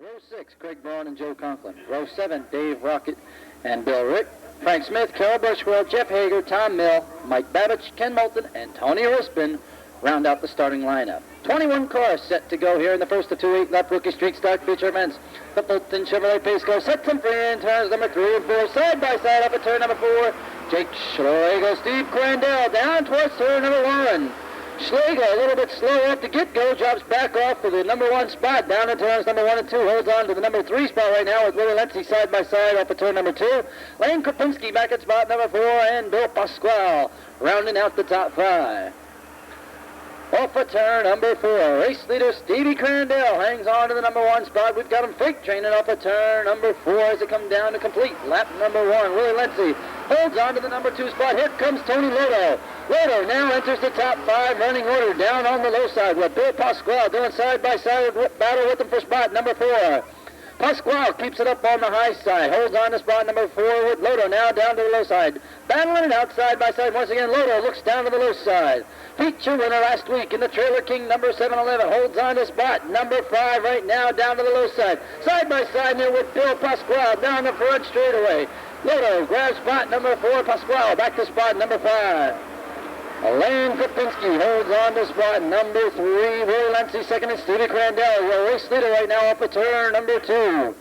Row 6, Craig Braun and Joe Conklin. Row 7, Dave Rocket and Bill Rick. Frank Smith, Carol Bushwell, Jeff Hager, Tom Mill, Mike Babbage, Ken Moulton, and Tony Rispin round out the starting lineup. 21 cars set to go here in the first of 2 8-lap rookie street stock feature events. The Fulton Chevrolet pace car sets them free in turns number 3 and 4, side by side up at turn number 4. Jake Schlegel, Steve Crandell down towards turn number 1. Schlegel a little bit slow off the get-go, drops back off for the number 1 spot down in turns number 1 and 2, holds on to the number 3 spot right now with Willie Lenzi side by side off at turn number 2. Lane Krapinski back at spot number 4, and Bill Pasquale rounding out the top 5. Off at turn number 4, race leader Stevie Crandell hangs on to the number 1 spot. We've got him fake training off at turn number 4 as it comes down to complete lap number 1. Willie Lenzi holds on to the number 2 spot. Here comes Tony Lodo. Lodo now enters the top 5 running order down on the low side with Bill Pasquale doing side-by-side battle with him for spot number 4. Pasquale keeps it up on the high side, holds on to spot number 4 with Lodo now down to the low side. Battling it out side by side once again. Lodo looks down to the low side. Feature winner last week in the Trailer King number 711 holds on to spot number 5 right now down to the low side. Side by side there with Bill Pasquale down the front straightaway. Lodo grabs spot number 4, Pasquale back to spot number 5. Lane Krapinski holds on to spot number 3. Willie Lenzi second and Stevie Crandell, your race leader right now up at turn number 2.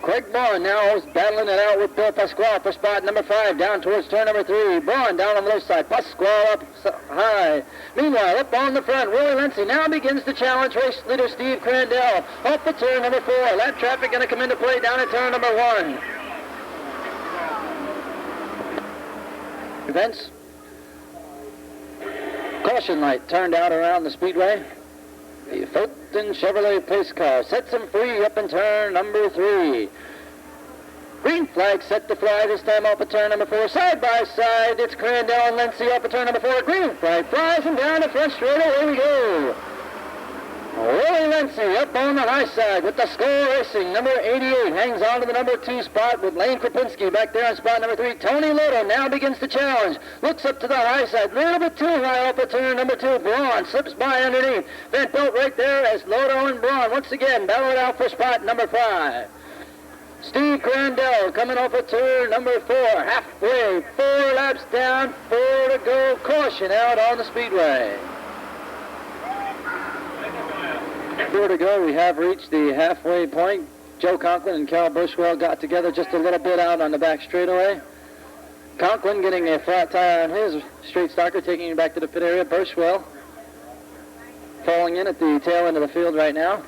Craig Braun now is battling it out with Bill Pasquale for spot number 5 down towards turn number 3. Braun down on the low side, Pasquale up high. Meanwhile, up on the front, Willie Lenzi now begins to challenge race leader Steve Crandell up at turn number 4. Lap traffic going to come into play down at turn number 1. Events. Caution light turned out around the speedway. The Fulton Chevrolet pace car sets him free up in turn number 3. Green flag set to fly this time off at turn number 4. Side by side, it's Crandell and Lenzi off at turn number 4. Green flag flies and down the front straight. Away we go. Willie Lenzi up on the high side with the Skull Racing. Number 88 hangs on to the number 2 spot with Lane Krapinski back there on spot number 3. Tony Lodo now begins to challenge. Looks up to the high side. A little bit too high up at turn number 2. Braun slips by underneath. Van Pelt right there as Lodo and Braun once again battle it out for spot number 5. Steve Crandell coming off at turn number 4. Halfway. 4 laps down. 4 to go. Caution out on the speedway. 4 to go. We have reached the halfway point. Joe Conklin and Carol Bushwell got together just a little bit out on the back straightaway. Conklin getting a flat tire on his straight stocker, taking it back to the pit area. Bushwell falling in at the tail end of the field right now.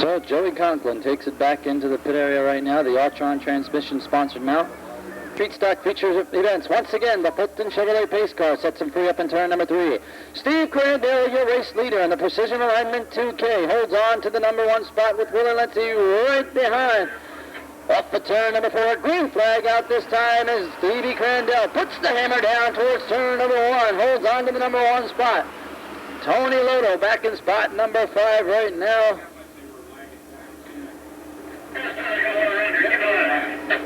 So Joey Conklin takes it back into the pit area right now. The Altron transmission sponsored mount. Street stock features events. Once again, the Fulton Chevrolet pace car sets him free up in turn number 3. Steve Crandell, your race leader in the Precision Alignment 2K, holds on to the number 1 spot with Willie Lenzi right behind. Off at turn number 4, green flag out this time as Stevie Crandell puts the hammer down towards turn number 1, holds on to the number 1 spot. Tony Lodo back in spot number 5 right now.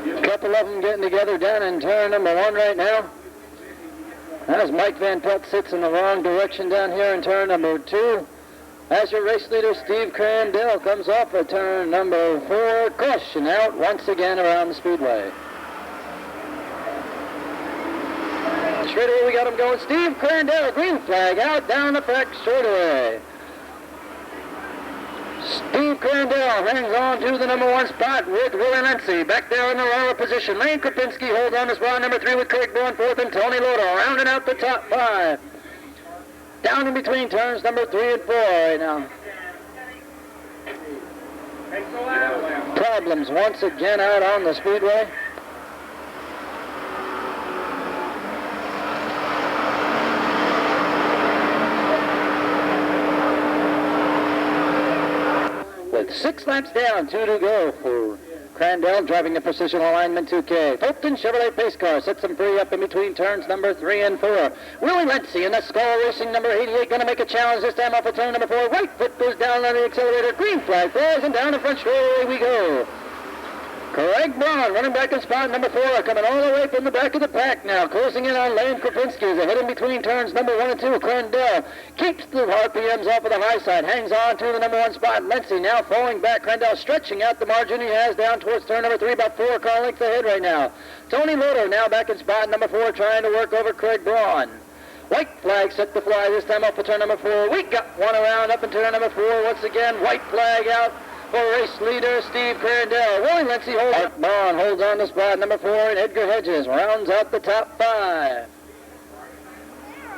A couple of them getting together down in turn number 1 right now. As Mike Van Pelt sits in the wrong direction down here in turn number 2. As your race leader, Steve Crandell, comes off at turn number 4. Caution out once again around the speedway. Straight away we got him going. Steve Crandell, green flag out down the back straightaway. Steve Crandell hangs on to the number 1 spot with Willie Lenzi. Back there in the lower position. Lane Krapinski holds on to spot number 3 with Craig Braun 4th and Tony Lodo rounding out the top 5. Down in between turns number 3 and 4 right now. Problems once again out on the speedway. With 6 laps down, 2 to go for Crandell driving the Precision Alignment 2K. Fulton Chevrolet pace car sets him free up in between turns number 3 and 4. Willie Lenzi in the Skull Racing number 88 going to make a challenge this time off of turn number 4. Right foot goes down on the accelerator. Green flag falls and down the front straightaway we go. Craig Braun running back in spot number 4, coming all the way from the back of the pack now, closing in on Lane Krapinski as ahead in between turns number 1 and 2. Crandell keeps the RPMs off of the high side, hangs on to the number 1 spot. Lency now falling back. Crandell stretching out the margin he has down towards turn number 3, about 4 car lengths ahead right now. Tony Loder now back in spot number 4, trying to work over Craig Braun. White flag set to fly this time off of turn number 4. We got one around up in turn number 4 once again. White flag out for race leader Steve Crandell. Willie Lindsay holds on to spot number 4, and Edgar Hedges rounds out the top 5.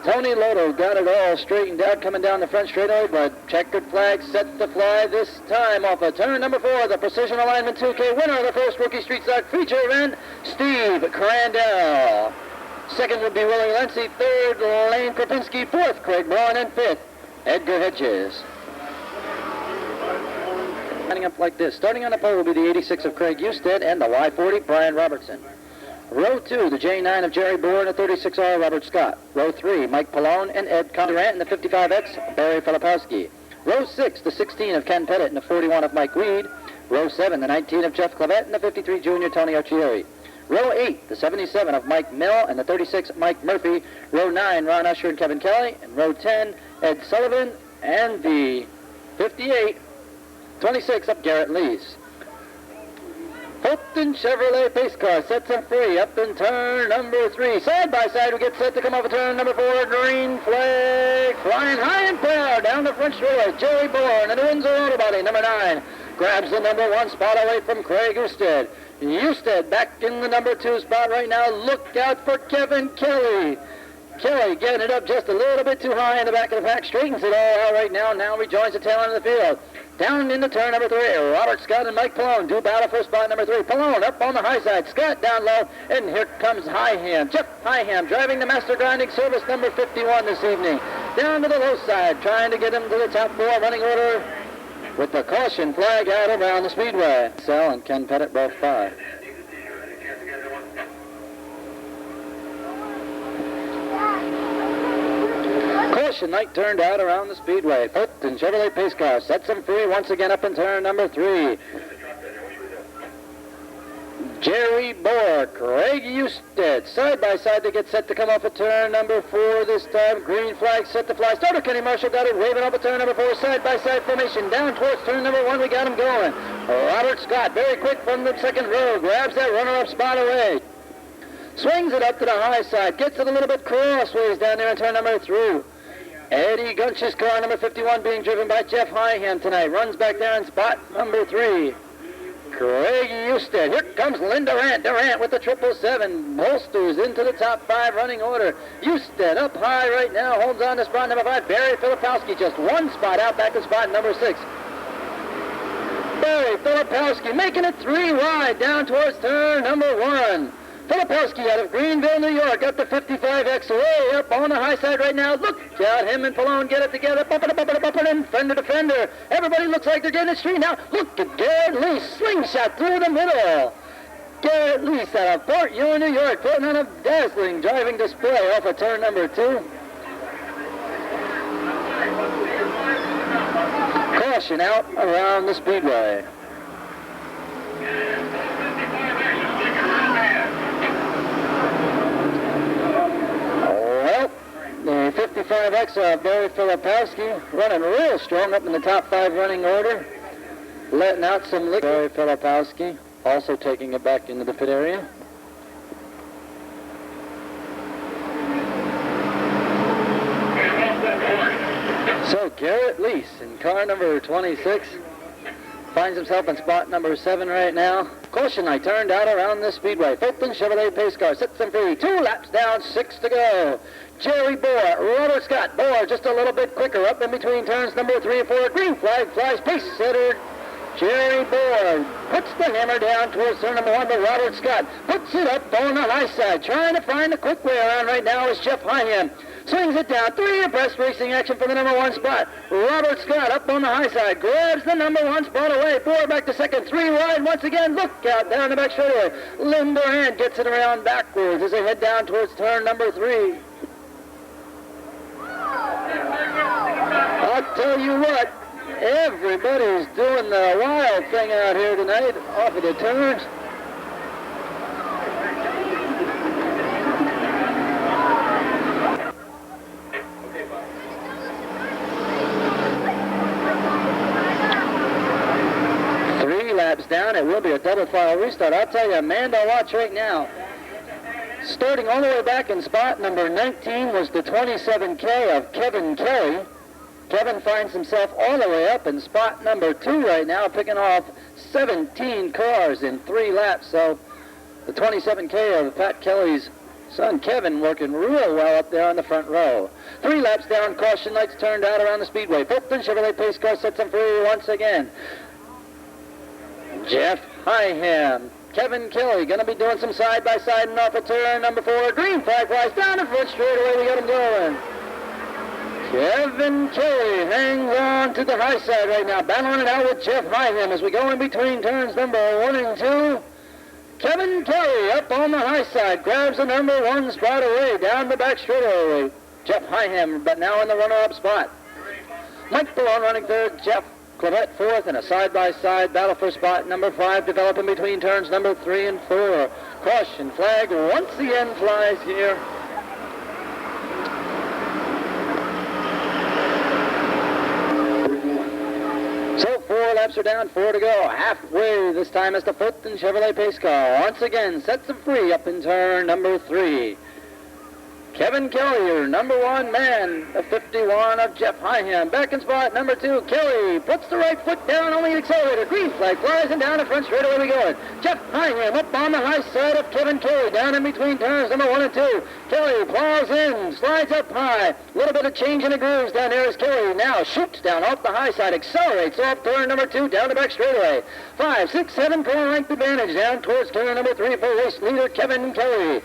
Tony Lodo got it all straightened out coming down the front straightaway, but checkered flag set to fly this time off of turn number 4. The Precision Alignment 2K winner of the first Rookie Street Stock feature event, Steve Crandell. Second would be Willie Lindsay. Third, Lane Krapinski. Fourth, Craig Braun. And fifth, Edgar Hedges. Lining up like this. Starting on the pole will be the 86 of Craig Husted and the Y40, Brian Robertson. Row 2, the J9 of Jerry Bohr and the 36R, Robert Scott. Row 3, Mike Pallone and Ed Condurant and the 55X, Barry Filipowski. Row 6, the 16 of Ken Pettit and the 41 of Mike Weed. Row 7, the 19 of Jeff Clavette and the 53 Junior Tony Archieri. Row 8, the 77 of Mike Mill and the 36 Mike Murphy. Row 9, Ron Usher and Kevin Kelly. And row 10, Ed Sullivan and the 58, 26 of Garrett Lees. Fulton Chevrolet pace car sets him free up in turn number 3. Side by side, we get set to come off of turn number 4. Green flag flying high and proud down the front straightaway. Jerry Bourne and the Windsor Auto Body, number 9, grabs the number 1 spot away from Craig Husted. Husted back in the number 2 spot right now. Look out for Kevin Kelly. Kelly getting it up just a little bit too high in the back of the pack. Straightens it all out right now. Now rejoins the tail end of the field. Down into turn number 3, Robert Scott and Mike Pallone do battle for spot number 3. Pallone up on the high side, Scott down low, and here comes Highham. Jeff Highham driving the Master Grinding Service number 51 this evening. Down to the low side, trying to get him to the top 4, running order with the caution flag out around the Speedway. Sal and Ken Pettit both 5. Caution light turned out around the Speedway. Fulton Chevrolet pace car sets him free once again up in turn number 3. Jerry Bohr, Craig Husted, side by side they get set to come off of turn number 4 this time. Green flag set to fly. Starter Kenny Marshall got it waving up at turn number 4. Side by side formation down towards turn number 1. We got him going. Robert Scott very quick from the second row. Grabs that runner-up spot away. Swings it up to the high side. Gets it a little bit crossways down there in turn number 3. Eddie Gunch's car, number 51, being driven by Jeff Highham tonight. Runs back there in spot number 3. Craig Husted. Here comes Lynn Durant. Durant with the 777. Holsters into the top 5 running order. Husted up high right now. Holds on to spot number 5. Barry Filipowski just one spot out back in spot number 6. Barry Filipowski making it 3 wide down towards turn number 1. Filipowski out of Greenville, New York, got the 55X way up on the high side right now. Look out, him and Pallone get it together. Bumper, and fender to fender. Everybody looks like they're getting it straight now. Look at Garrett Lees, slingshot through the middle. Garrett Lees out of Port Ewing, New York, putting on a dazzling driving display off of turn number 2. Caution out around the Speedway. The 55X of Barry Filipowski running real strong up in the top 5 running order. Letting out some lick. Barry Filipowski also taking it back into the pit area. So Garrett Lees in car number 26 finds himself in spot number 7 right now. Caution light turned out around the Speedway. Fulton Chevrolet pace car sets him free. 2 laps down, 6 to go. Jerry Bohr, Robert Scott. Bohr just a little bit quicker up in between turns number 3 and 4. Green flag flies, pace setter. Jerry Bohr puts the hammer down towards turn number 1, but Robert Scott puts it up on the high side. Trying to find the quick way around right now is Jeff Highham. Swings it down. 3 abreast racing action for the number 1 spot. Robert Scott up on the high side. Grabs the number 1 spot away. 4 back to second. 3 wide once again. Look out down the back straightaway. Lynn Durant gets it around backwards as they head down towards turn number 3. I'll tell you what. Everybody's doing the wild thing out here tonight off of the turns. down. It will be a double file restart. I'll tell you, a man to watch right now. Starting all the way back in spot number 19 was the 27K of Kevin Kelly. Kevin finds himself all the way up in spot number 2 right now, picking off 17 cars in 3 laps. So the 27K of Pat Kelly's son Kevin working real well up there on the front row. 3 laps down, caution lights turned out around the Speedway. Fulton Chevrolet pace car sets him free once again. Jeff Hyham. Kevin Kelly going to be doing some side-by-side and off of turn number 4. Green flag flies down the front straightaway. We got him going. Kevin Kelly hangs on to the high side right now, battling it out with Jeff Hyham as we go in between turns number 1 and 2. Kevin Kelly up on the high side, grabs the number 1 spot away down the back straightaway. Jeff Hyham, but now in the runner-up spot. Mike Ballone running third, Jeff Clavette fourth, and a side-by-side battle for spot number 5 developing between turns number 3 and 4. Caution flag once again flies here. So 4 laps are down, 4 to go. Halfway this time as the Fulton Chevrolet pace car once again sets them free up in turn number 3. Kevin Kelly, your number 1 man, the 51 of Jeff Hyham. Back in spot number 2, Kelly puts the right foot down on the accelerator. Green flag flies and down the front straightaway we go. Jeff Hyham up on the high side of Kevin Kelly, down in between turns number 1 and 2. Kelly plows in, slides up high. A little bit of change in the grooves down there as Kelly now shoots down off the high side, accelerates off turn number 2 down the back straightaway. 5, 6, 7 car length advantage down towards turn number 3 for race leader Kevin Kelly.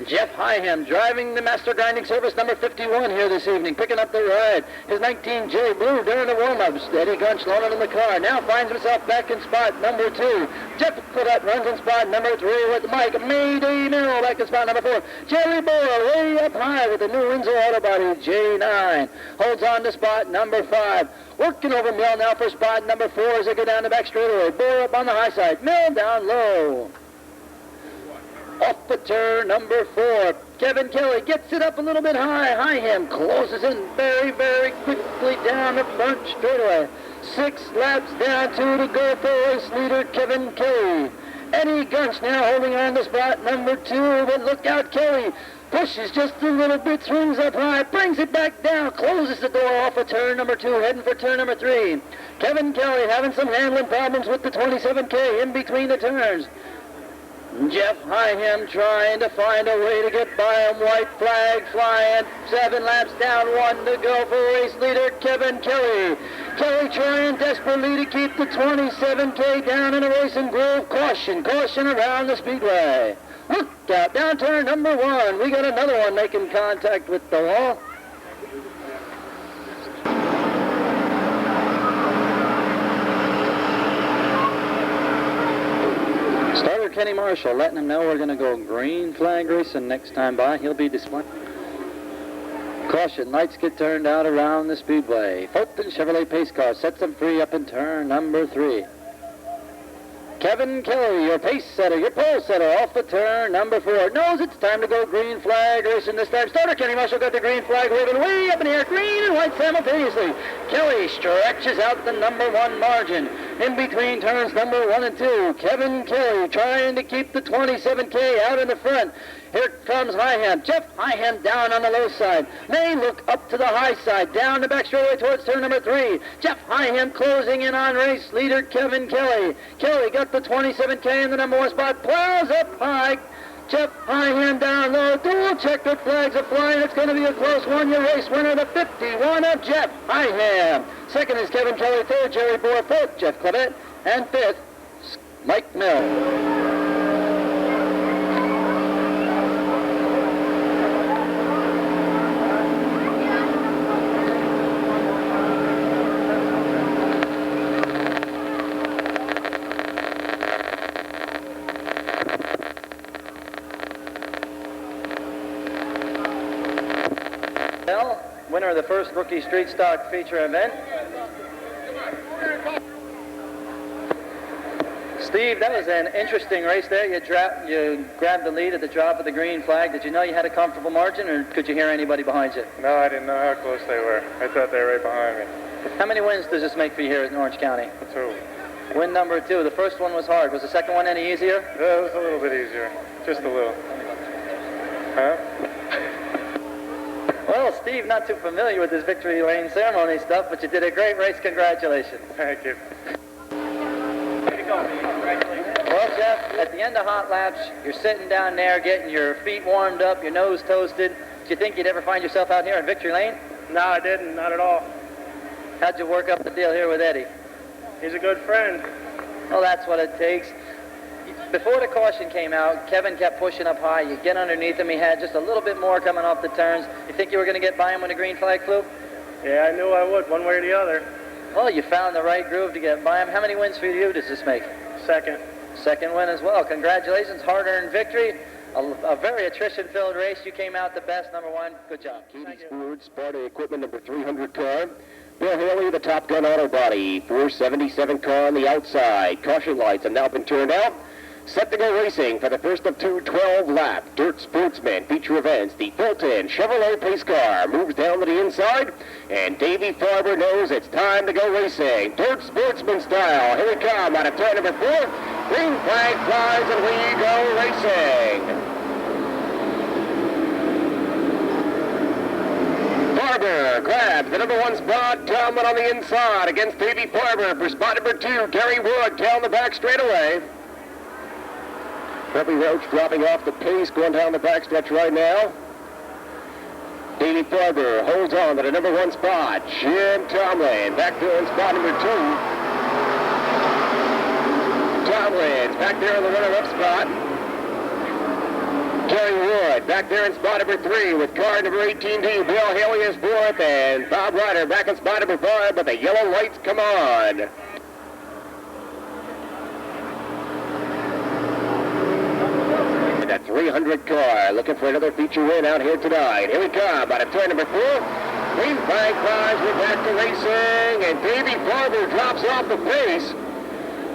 Jeff Hyham driving the Master Grinding Service number 51 here this evening, picking up the ride. His 19 J Blue during the warm-ups. Eddie Gunch loaded in the car. Now finds himself back in spot number 2. Jeff Clavette runs in spot number 3 with Mike Mayday Mill back in spot number 4. Jerry Boyle way up high with the new Windsor Auto Body J9. Holds on to spot number 5. Working over Mill now for spot number 4 as they go down the back straightaway. Boyle up on the high side. Mill down low. Off the turn number 4. Kevin Kelly gets it up a little bit high. Hyham closes in very, very quickly down the front straightaway. 6 laps down, 2 to go for race leader Kevin Kelly. Eddie Gunch now holding on to spot number 2, but look out, Kelly pushes just a little bit, swings up high, brings it back down, closes the door off of turn number 2, heading for turn number 3. Kevin Kelly having some handling problems with the 27K in between the turns. Jeff Hyham trying to find a way to get by him. White flag flying. 7 laps down, 1 to go for race leader Kevin Kelly. Kelly trying desperately to keep the 27K down in a racing groove. Caution, caution around the Speedway. Look out, down turn number 1. We got another one making contact with the wall. Starter Kenny Marshall letting him know we're going to go green flag racing next time by. He'll be displaying. Caution, lights get turned out around the Speedway. Fulton Chevrolet pace car sets them free up in turn number 3. Kevin Kelly, your pace setter, your pole setter, off the turn number 4. Knows it's time to go green flag racing this time. Starter Kenny Marshall got the green flag waving way up in the air, green and white simultaneously. Kelly stretches out the number 1 margin. In between turns number 1 and 2, Kevin Kelly trying to keep the 27K out in the front. Here comes Hyham. Jeff Hyham down on the low side. May look up to the high side. Down the back straightaway towards turn number 3. Jeff Hyham closing in on race leader Kevin Kelly. Kelly got the 27K in the number 1 spot. Plows up high. Jeff Hyham down low. Dual checkered flags are flying. It's going to be a close one. Your race winner, the 51 of Jeff Hyham. Second is Kevin Kelly. Third, Jerry Bohr. Fourth, Jeff Clavette. And fifth, Mike Mill. Winner of the first Rookie Street Stock feature event. Steve, that was an interesting race there. You grabbed the lead at the drop of the green flag. Did you know you had a comfortable margin, or could you hear anybody behind you? No, I didn't know how close they were. I thought they were right behind me. How many wins does this make for you here in Orange County? 2. Win number 2. The first one was hard. Was the second one any easier? It was a little bit easier. Just a little. Huh? Well, Steve, not too familiar with this victory lane ceremony stuff, but you did a great race. Congratulations. Thank you. Well, Jeff, at the end of hot laps, you're sitting down there getting your feet warmed up, your nose toasted. Did you think you'd ever find yourself out here in victory lane? No, I didn't. Not at all. How'd you work up the deal here with Eddie? He's a good friend. Well, that's what it takes. Before the caution came out, Kevin kept pushing up high. You get underneath him. He had just a little bit more coming off the turns. You think you were going to get by him when the green flag flew? Yeah, I knew I would, one way or the other. Well, you found the right groove to get by him. How many wins for you does this make? Second. Second win as well. Congratulations. Hard-earned victory. A very attrition-filled race. You came out the best, number 1. Good job. Katie's Ford, Sparta Equipment, number 300 car. Bill Haley, the Top Gun Auto Body, 477 car on the outside. Caution lights have now been turned out. Set to go racing for the first of 2 12-lap Dirt Sportsman feature events. The Fulton Chevrolet pace car moves down to the inside, and Davey Farber knows it's time to go racing. Dirt Sportsman style. Here we come out of turn number 4. Green flag flies, and we go racing. Farber grabs the number 1 spot. Tomlin on the inside against Davey Farber for spot number 2. Gary Wood down the back straightaway. Bobby Roach dropping off the pace, going down the backstretch right now. Davey Farber holds on to the number 1 spot. Jim Tomlin back there in spot number 2. Tomlin's back there in the runner-up spot. Gary Wood back there in spot number 3 with car number 18D. Bill Haley is 4th, and Bob Ryder back in spot number 5, but the yellow lights come on. That 300 car looking for another feature win out here tonight. Here we come out of turn number 4. Green flag flies, we're back to racing, and Davey Farber drops off the pace.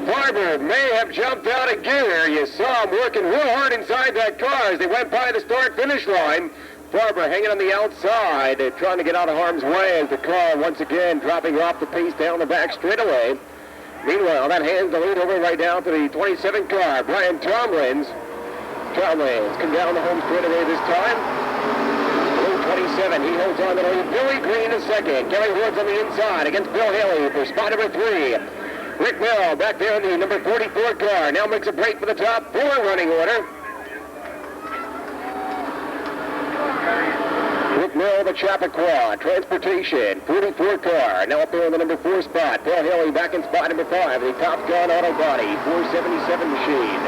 Farber may have jumped out of gear. You saw him working real hard inside that car as they went by the start-finish line. Farber hanging on the outside, trying to get out of harm's way as the car once again dropping off the pace down the back straightaway. Meanwhile, that hands the lead over right down to the 27 car, Brian Tomlins. Tomlins come down the home straightaway this time. 27, he holds on to the lead. Billy Green is second. Gary Woods on the inside against Bill Haley for spot number 3. Rick Mill back there in the number 44 car. Now makes a break for the top 4 running order. Rick Mill, the Chappaqua Transportation 44 car. Now up there in the number 4 spot. Bill Haley back in spot number 5. The Top Gun Auto Body 477 machine.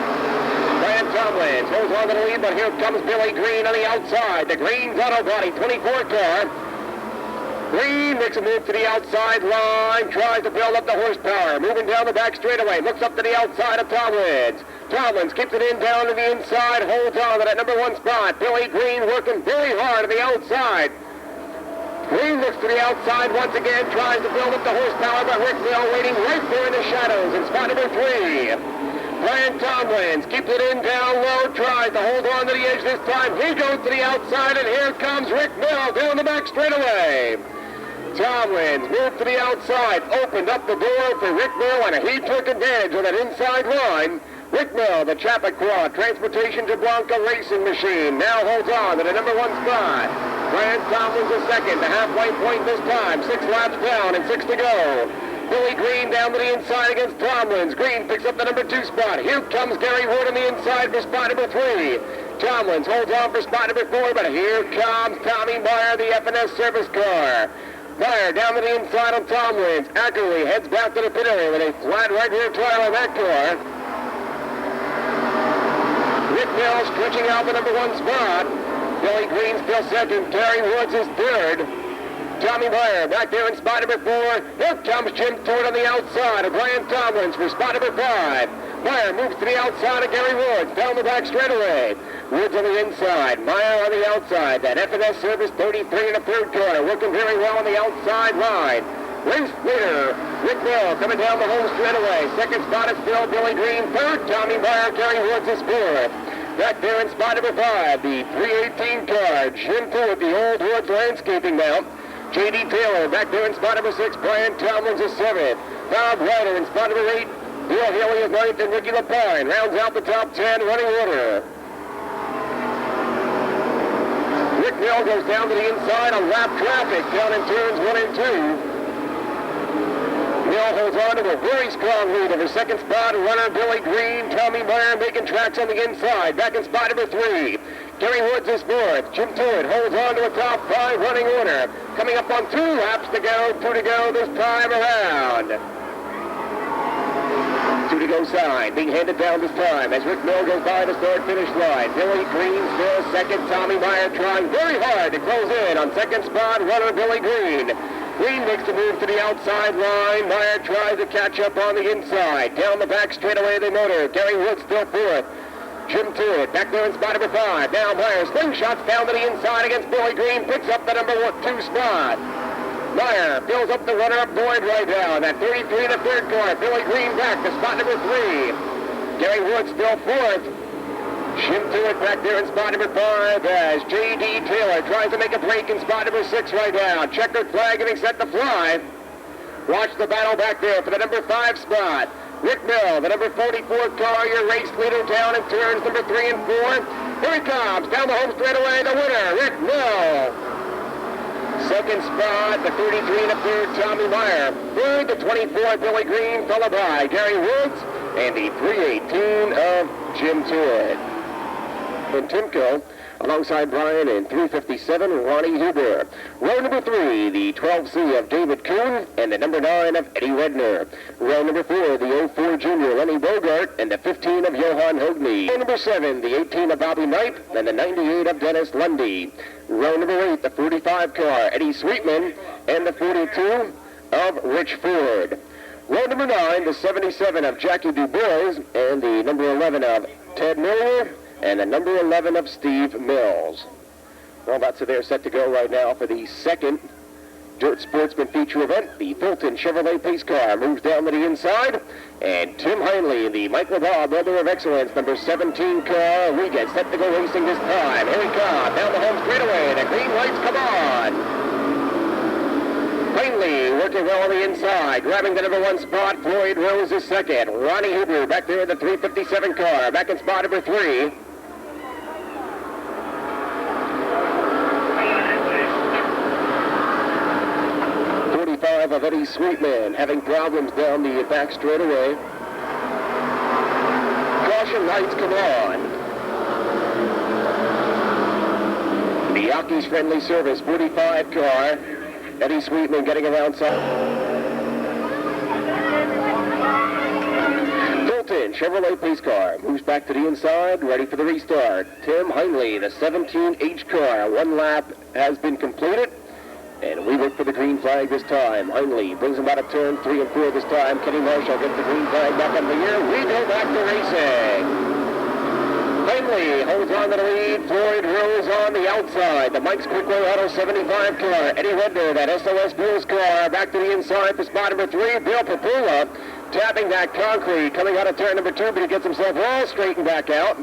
Brian Tomlins holds on to the lead, but here comes Billy Green on the outside. The Green's Auto Body 24 car. Green makes a move to the outside line, tries to build up the horsepower, moving down the back straightaway, looks up to the outside of Tomlins. Tomlins keeps it in down to the inside, holds on to that number 1 spot. Billy Green working very hard on the outside. Green looks to the outside once again, tries to build up the horsepower, but Rick Mill waiting right there in the shadows in spot number 3. Brian Tomlins keeps it in down low, tries to hold on to the edge this time. He goes to the outside, and here comes Rick Mill down the back straightaway. Tomlins moved to the outside, opened up the door for Rick Mill, and he took advantage of that inside line. Rick Mill, the Chappaqua Transportation de Blanca Racing Machine, now holds on to the number 1 spot. Brian Tomlins is second, the halfway point this time, 6 laps down and 6 to go. Billy Green down to the inside against Tomlins. Green picks up the number 2 spot. Here comes Gary Wood on the inside for spot number 3. Tomlins holds on for spot number 4, but here comes Tommy Meyer, the FNS service car. Meyer down to the inside on Tomlins. Ackerley heads back to the pit area with a flat right rear tire on that car. Rick Mill stretching out the number 1 spot. Billy Green still second. Gary Woods is 3rd. Tommy Meyer back there in spot number 4. Here comes Jim Ford on the outside of Brian Tomlins for spot number 5. Meyer moves to the outside of Gary Woods, down the back straightaway. Woods on the inside, Meyer on the outside. That FNS service 33 in the 3rd corner, working very well on the outside line. Race leader, Rick Mill coming down the home straightaway. 2nd spot is still Billy Green. 3rd, Tommy Meyer. Gary Woods is 4th. Back there in spot number 5, the 318 car, Jim Ford, the Old Woods Landscaping mount. J.D. Taylor back there in spot number 6. Brian Tomlins is 7th. Bob Ryder in spot number 8. Bill Haley is ninth, and Ricky Lapine rounds out the top 10 running order. Rick Mill goes down to the inside on lap traffic down in turns 1 and 2. Mill holds on to a very strong lead over second spot. Runner Billy Green, Tommy Meyer making tracks on the inside. Back in spot number 3. Gary Woods is fourth. Jim Tewitt holds on to a top 5 running order. Coming up on 2 laps to go, 2 to go this time around. 2 to go side, being handed down this time as Rick Mill goes by the start-finish line. Billy Green still second. Tommy Meyer trying very hard to close in on second spot. Runner Billy Green. Green makes the move to the outside line. Meyer tries to catch up on the inside. Down the back straightaway they motor. Gary Woods still fourth. Jim Tewitt back there in spot number 5. Now Meyer slingshots down to the inside against Billy Green. Picks up the number 2 spot. Meyer fills up the runner-up Boyd right down. At 33 in the third car. Billy Green back to spot number 3. Gary Woods still fourth. Jim Tewitt back there in spot number 5 as J.D. Taylor tries to make a break in spot number 6 right now. Checkered flag getting set to fly. Watch the battle back there for the number 5 spot. Rick Mill, the number 44 car, your race leader down in turns number 3 and 4. Here he comes, down the home straightaway, the winner, Rick Mill. Second spot, the 33 and a third, Tommy Meyer. Third, the 24, Billy Green, followed by Gary Woods, and the 318 of Jim Tewitt. And Timko, alongside Brian, in 357, Ronnie Huber. Row number 3, the 12C of David Kuhn, and the number 9 of Eddie Redner. Row number 4, the 04 junior Lenny Bogart, and the 15 of Johan Hogney. Row number 7, the 18 of Bobby Knight, and the 98 of Dennis Lundy. Row number 8, the 45 car, Eddie Sweetman, and the 42 of Rich Ford. Row number 9, the 77 of Jackie DuBois, and the number 11 of Ted Miller, and the number 11 of Steve Mills. Well, that's there set to go right now for the second Dirt Sportsman feature event. The Fulton Chevrolet pace car moves down to the inside, and Tim Heinley, the Michael Baugh Brother of Excellence, number 17 car, we get set to go racing this time. Here he comes, down the home straightaway, the green lights come on. Heinley working well on the inside, grabbing the number 1 spot. Floyd Rose is second. Ronnie Huber back there in the 357 car, back in spot number 3. Of Eddie Sweetman having problems down the back straightaway. Caution lights come on. The Yankees friendly service 45 car. Eddie Sweetman getting around side. Fulton Chevrolet pace car moves back to the inside, ready for the restart. Tim Heinley, the 17H car. 1 lap has been completed. And we look for the green flag this time. Heinley brings him out of turn 3 and 4 this time. Kenny Marshall gets the green flag back on the air. We go back to racing. Heinley holds on to the lead. Floyd Rose on the outside. The Mike's Quickway Auto 75 car. Eddie Redner, that SOS Bulls car, back to the inside for spot number 3. Bill Papula tapping that concrete. Coming out of turn number 2, but he gets himself all straightened back out.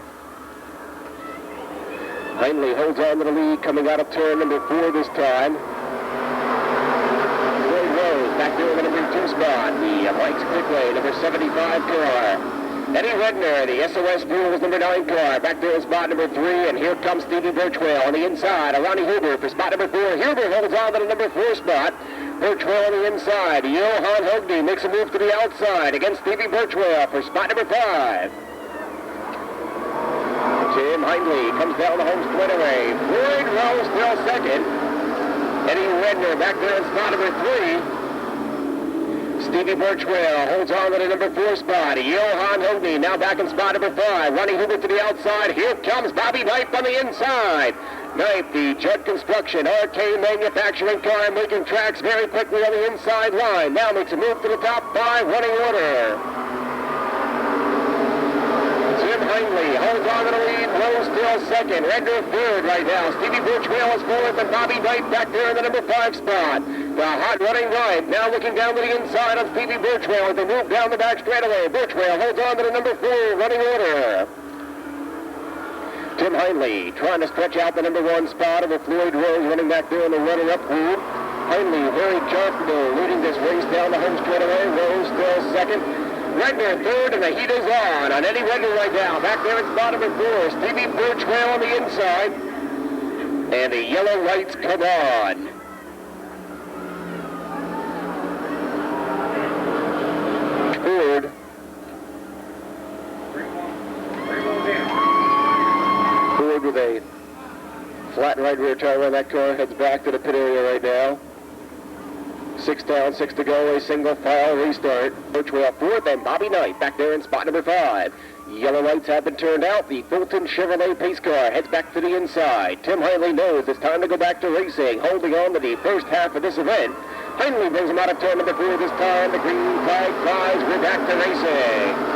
Heinley holds on to the lead coming out of turn number 4 this time. Back there in the number 2 spot, the Mike's Quickway, number 75 car. Eddie Redner, the SOS Bulls, number 9 car, back there in spot number 3, and here comes Stevie Birchwell on the inside. Ronnie Huber for spot number 4. Huber holds on to the number 4 spot. Birchwell on the inside. Johan Hogney makes a move to the outside against Stevie Birchwell for spot number 5. Tim Heinley comes down the home straightaway. Floyd Rose still second. Eddie Redner back there in spot number 3. Stevie Birchwell holds on to the number 4 spot. Johan Hogney now back in spot number 5. Ronnie Huber to the outside. Here comes Bobby Knipe on the inside. Knipe, the Judd Construction RK manufacturing car, making tracks very quickly on the inside line. Now makes a move to the top 5 running order. Tim Heinley holds on to the lead. Rose still second. Redner third right now. Stevie Birchwell is fourth, and Bobby Knipe back there in the number 5 spot. The hot running right, now looking down to the inside on Stevie Birchwell as they move down the back straightaway. Birchwell holds on to the number 4 running order. Tim Heinley trying to stretch out the number 1 spot over Floyd Rose running back there in the runner-up group. Heinley very comfortable leading this race down the home straightaway. Rose still second. Redner third, and the heat is on Eddie Redner right now. Back there in spot number 4, Stevie Birchwell on the inside. And the yellow lights come on. Ford. Ford with a flat right rear tire on that car, heads back to the pit area right now. 6 down, 6 to go, a single file restart. Birchwell fourth, and Bobby Knight back there in spot number 5. Yellow lights have been turned out. The Fulton Chevrolet pace car heads back to the inside. Tim Heinle knows it's time to go back to racing, holding on to the first half of this event. Heinle brings him out of turn number 4 this time. The green flag flies. We're back to racing.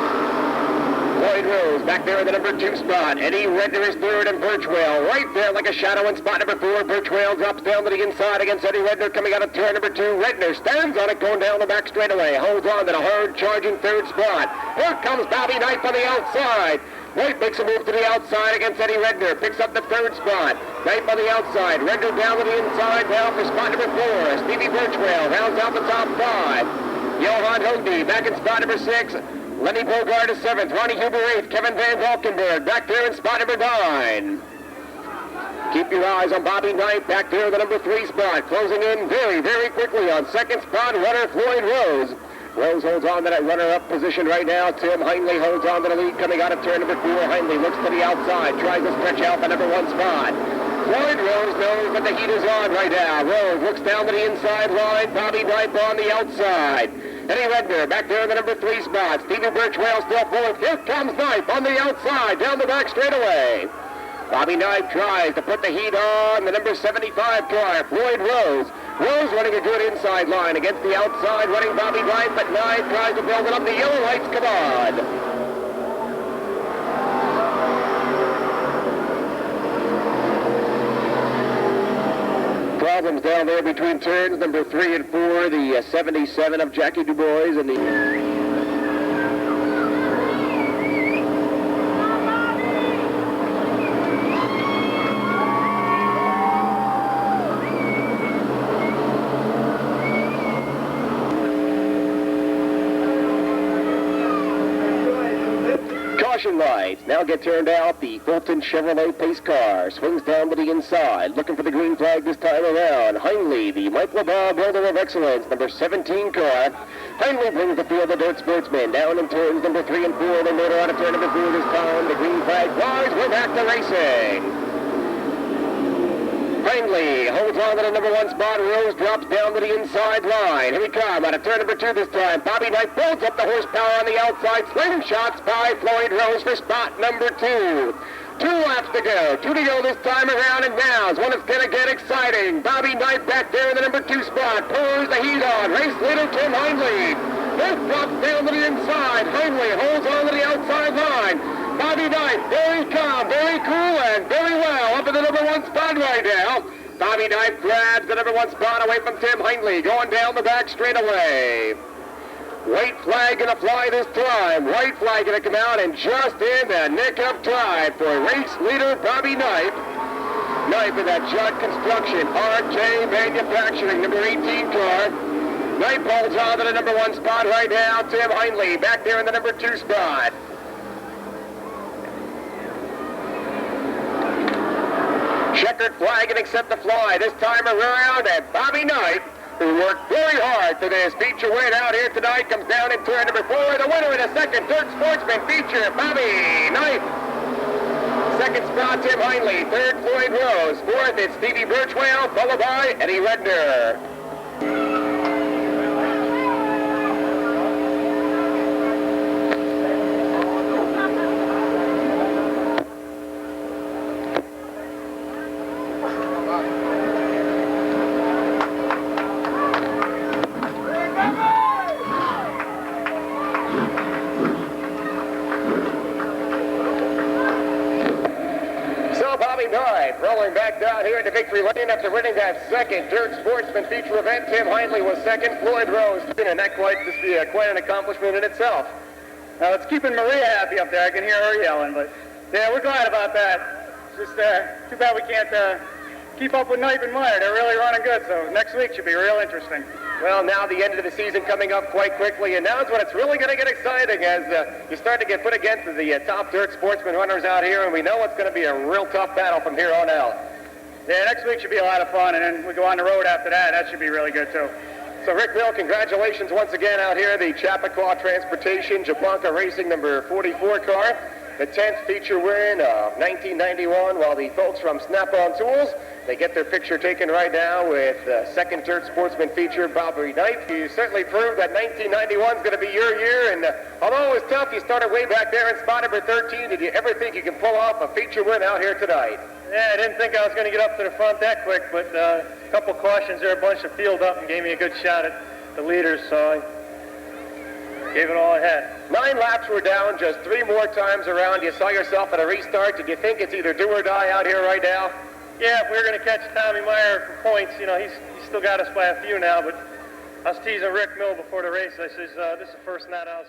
Floyd Rose back there in the number 2 spot. Eddie Redner is third, and Birchwell right there like a shadow in spot number 4. Birchwell drops down to the inside against Eddie Redner coming out of turn number 2. Redner stands on it going down the back straightaway. Holds on to the hard charging third spot. Here comes Bobby Knight on the outside. Knight makes a move to the outside against Eddie Redner. Picks up the third spot. Knight on the outside. Redner down to the inside now for spot number 4. Stevie Birchwell rounds out the top 5. Johan Hoagdy back in spot number 6. Lenny Bogart is 7th, Ronnie Huber 8th, Kevin Van Valkenburg back there in spot number 9. Keep your eyes on Bobby Knight back there in the number 3 spot, closing in very, very quickly on 2nd spot, runner Floyd Rose. Rose holds on to that runner-up position right now. Tim Heinle holds on to the lead coming out of turn number 4. Heinle looks to the outside, tries to stretch out the number 1 spot. Floyd Rose knows that the heat is on right now. Rose looks down to the inside line, Bobby Knight on the outside. Eddie Redner back there in the number 3 spot. Stevie Birchwell still 4th. Here comes Knight on the outside, down the back straightaway. Bobby Knight tries to put the heat on the number 75 car, Floyd Rose. Rose running a good inside line against the outside, running Bobby Knight, but Knight tries to build it up. The yellow lights come on. Problems down there between turns number 3 and 4, the 77 of Jackie DuBois and the... Caution lights now get turned out. The Fulton Chevrolet pace car swings down to the inside, looking for the green flag this time around. Heinle, the Mike LeBar Builder of Excellence, number 17 car. Heinle brings the field of Dirt Sportsman down in turns number 3 and 4. They motor out of turn number 4 this time. The green flag flies. We're back to racing. Heinle holds on to the number 1 spot. Rose drops down to the inside line. Here we come out of turn number 2 this time. Bobby Knight builds up the horsepower on the outside. Slingshots by Floyd Rose for spot number 2. 2 laps to go. 2 to go this time around, and now is when it's going to get exciting. Bobby Knight back there in the number 2 spot. Pours the heat on. Race leader Tim Heinle. Both drops down to the inside. Heinle holds on to the outside line. Bobby Knight, very calm, very cool, and very well up in the number 1 spot right now. Bobby Knight grabs the number 1 spot away from Tim Heinle, going down the back straightaway. White flag going to fly this time. White flag going to come out, and just in the nick of time for race leader Bobby Knight. Knight with that Judd Construction, RJ Manufacturing, number 18 car. Knight holds on to the number 1 spot right now. Tim Heinle back there in the number 2 spot. Checkered flag and accept the fly this time around, and Bobby Knight, who worked very hard for this feature win out here tonight, comes down in turn number 4. The winner in the second Dirt Sportsman feature, Bobby Knight. Second spot, Tim Heinle. Third, Floyd Rose. Fourth, it's Stevie Birchwell, followed by Eddie Redner. Rolling back down here into victory lane after winning that second Dirt Sportsman feature event. Tim Heinle was second, Floyd Rose. And that quite an accomplishment in itself. Now it's keeping Maria happy up there. I can hear her yelling, but yeah, we're glad about that. It's just too bad we can't keep up with Knight and Meyer. They're really running good, so next week should be real interesting. Well, now the end of the season coming up quite quickly, and now is when it's really going to get exciting as you start to get put against the top dirt sportsman runners out here, and we know it's going to be a real tough battle from here on out. Yeah, next week should be a lot of fun, and then we go on the road after that. That should be really good, too. So, Rick Mill, congratulations once again out here, the Chappaqua Transportation Jablonka Racing number 44 car. The 10th feature win of 1991, while the folks from Snap-on Tools, they get their picture taken right now with second dirt sportsman feature, Bobby Knight. You certainly proved that 1991 is going to be your year, and although it was tough, you started way back there in spot number 13. Did you ever think you can pull off a feature win out here tonight? Yeah, I didn't think I was going to get up to the front that quick, but a couple cautions there, a bunch of field up, and gave me a good shot at the leaders, so I gave it all I had. 9 laps were down, just 3 more times around. You saw yourself at a restart. Did you think it's either do or die out here right now? Yeah, if we were going to catch Tommy Meyer for points, you know, he's still got us by a few now, but I was teasing Rick Mill before the race. I says, this is the first night I was